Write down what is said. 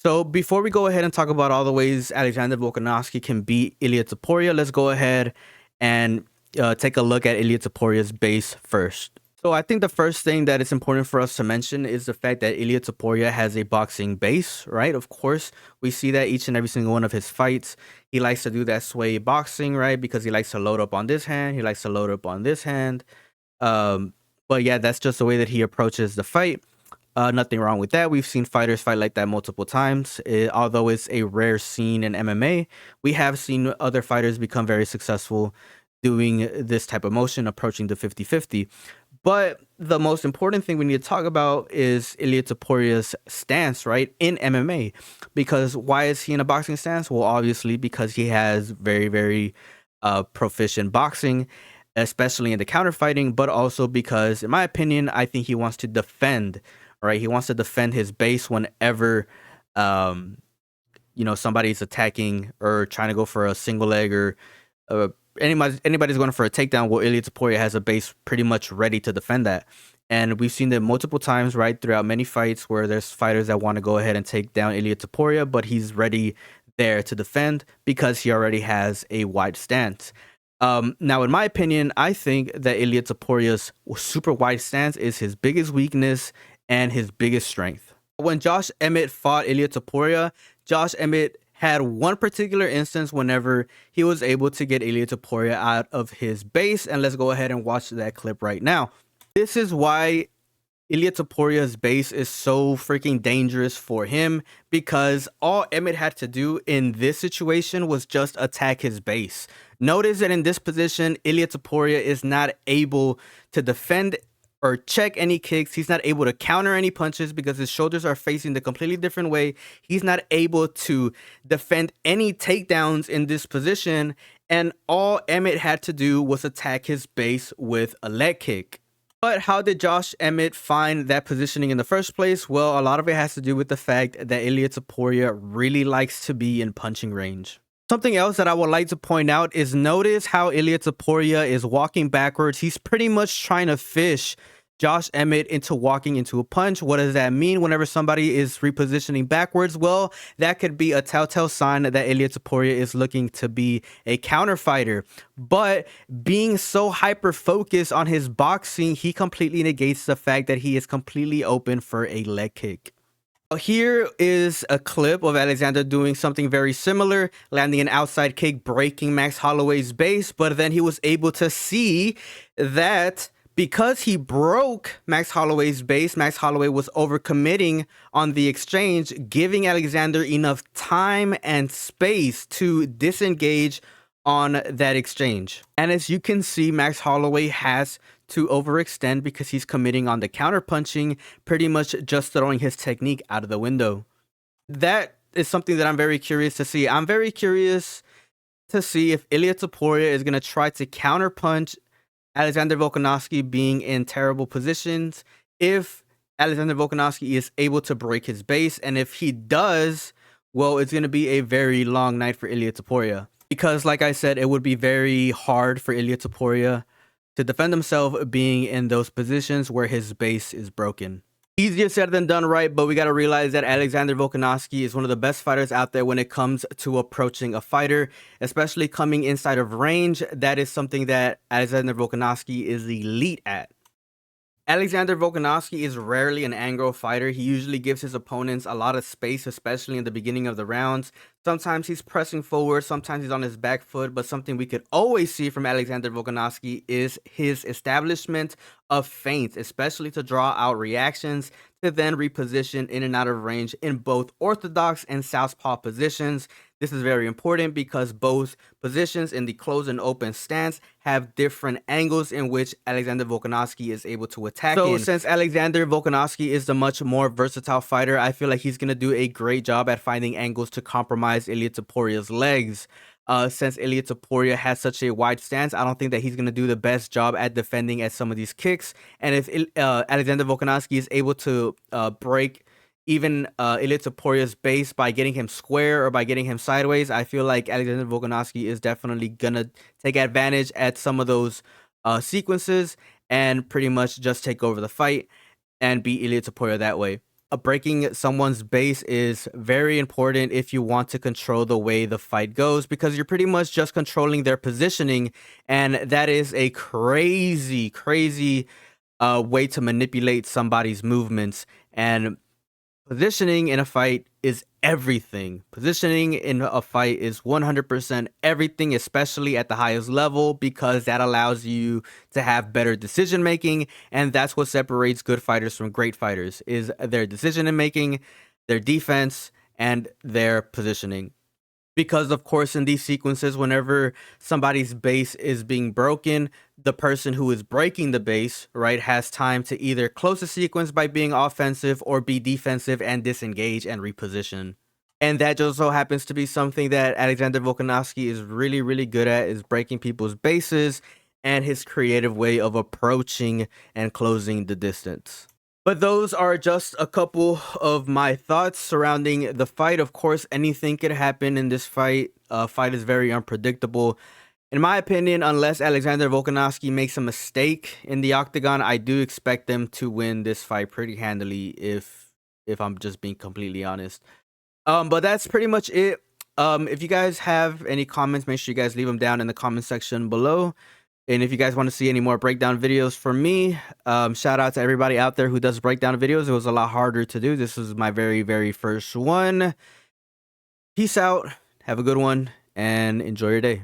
So before we go ahead and talk about all the ways Alexander Volkanovski can beat Ilia Topuria, let's go ahead and take a look at Ilia Topuria's base first. So I think the first thing that is important for us to mention is the fact that Ilia Topuria has a boxing base, right? Of course, we see that each and every single one of his fights. He likes to do that sway boxing, right? Because he likes to load up on this hand, he likes to load up on this hand. But yeah, that's just the way that he approaches the fight. Nothing wrong with that. We've seen fighters fight like that multiple times. Although it's a rare scene in MMA, we have seen other fighters become very successful doing this type of motion, approaching the 50-50. But the most important thing we need to talk about is Ilia Topuria's stance, right, in MMA. Because why is he in a boxing stance? Well, obviously because he has very, very proficient boxing, especially in the counter fighting, but also because, in my opinion, I think he wants to defend, right? He wants to defend his base whenever, um, somebody's attacking or trying to go for a single leg or anybody's going for a takedown. Well, Ilia Topuria has a base pretty much ready to defend that. And we've seen that multiple times, right, throughout many fights where there's fighters that want to go ahead and take down Ilia Topuria, but he's ready there to defend because he already has a wide stance. Now, in my opinion, I think that Ilia Topuria's super wide stance is his biggest weakness and his biggest strength. When Josh Emmett fought Ilia Topuria, Josh Emmett had one particular instance whenever he was able to get Ilia Topuria out of his base, and let's go ahead and watch that clip right now. This is why Ilia Topuria's base is so freaking dangerous for him, because all Emmett had to do in this situation was just attack his base. Notice that in this position, Ilia Topuria is not able to defend or check any kicks. He's not able to counter any punches because his shoulders are facing the completely different way. He's not able to defend any takedowns in this position, and all Emmett had to do was attack his base with a leg kick. But how did Josh Emmett find that positioning in the first place? Well, a lot of it has to do with the fact that Ilia Topuria really likes to be in punching range. Something else that I would like to point out is notice how Ilia Topuria is walking backwards. He's pretty much trying to fish Josh Emmett into walking into a punch. What does that mean whenever somebody is repositioning backwards? Well, that could be a telltale sign that Ilia Topuria is looking to be a counter fighter. But being so hyper focused on his boxing, he completely negates the fact that he is completely open for a leg kick. Here is a clip of Alexander doing something very similar, landing an outside kick, breaking Max Holloway's base, but then he was able to see that because he broke Max Holloway's base, Max Holloway was overcommitting on the exchange, giving Alexander enough time and space to disengage on that exchange. And as you can see, Max Holloway has to overextend because he's committing on the counter punching, pretty much just throwing his technique out of the window. That is something that I'm very curious to see. I'm very curious to see if Ilia Topuria is going to try to counter punch Alexander Volkanovski being in terrible positions, if Alexander Volkanovski is able to break his base, and if he does, well, it's going to be a very long night for Ilia Topuria. Because, like I said, it would be very hard for Ilia Topuria to defend himself being in those positions where his base is broken. Easier said than done, right? But we got to realize that Alexander Volkanovski is one of the best fighters out there when it comes to approaching a fighter, especially coming inside of range. That is something that Alexander Volkanovski is elite at. Alexander Volkanovski is rarely an aggro fighter. He usually gives his opponents a lot of space, especially in the beginning of the rounds. Sometimes he's pressing forward, sometimes he's on his back foot, but something we could always see from Alexander Volkanovski is his establishment of feints, especially to draw out reactions, to then reposition in and out of range in both orthodox and southpaw positions. This is very important because both positions in the closed and open stance have different angles in which Alexander Volkanovski is able to attack in. So since Alexander Volkanovski is the much more versatile fighter, I feel like he's going to do a great job at finding angles to compromise Ilia Topuria's legs. Since Ilia Topuria has such a wide stance, I don't think that he's going to do the best job at defending at some of these kicks. And if Alexander Volkanovski is able to break even Ilia Topuria's base by getting him square or by getting him sideways, I feel like Alexander Volkanovski is definitely going to take advantage at some of those sequences and pretty much just take over the fight and beat Ilia Topuria that way. breaking someone's base is very important if you want to control the way the fight goes, because you're pretty much just controlling their positioning, and that is a crazy way to manipulate somebody's movements. And positioning in a fight is everything. Positioning in a fight is 100% everything, especially at the highest level, because that allows you to have better decision making, and that's what separates good fighters from great fighters, is their decision making, their defense, and their positioning. Because of course in these sequences, whenever somebody's base is being broken, the person who is breaking the base, right, has time to either close the sequence by being offensive or be defensive and disengage and reposition. And that just so happens to be something that Alexander Volkanovski is really good at, is breaking people's bases and his creative way of approaching and closing the distance. But those are just a couple of my thoughts surrounding the fight. Of course, anything could happen in this fight. Fight is very unpredictable. In my opinion, unless Alexander Volkanovski makes a mistake in the octagon, I do expect them to win this fight pretty handily, if I'm just being completely honest. But that's pretty much it. If you guys have any comments, make sure you guys leave them down in the comment section below. And if you guys want to see any more breakdown videos from me, shout out to everybody out there who does breakdown videos. It was a lot harder to do. This was my very first one. Peace out. Have a good one and enjoy your day.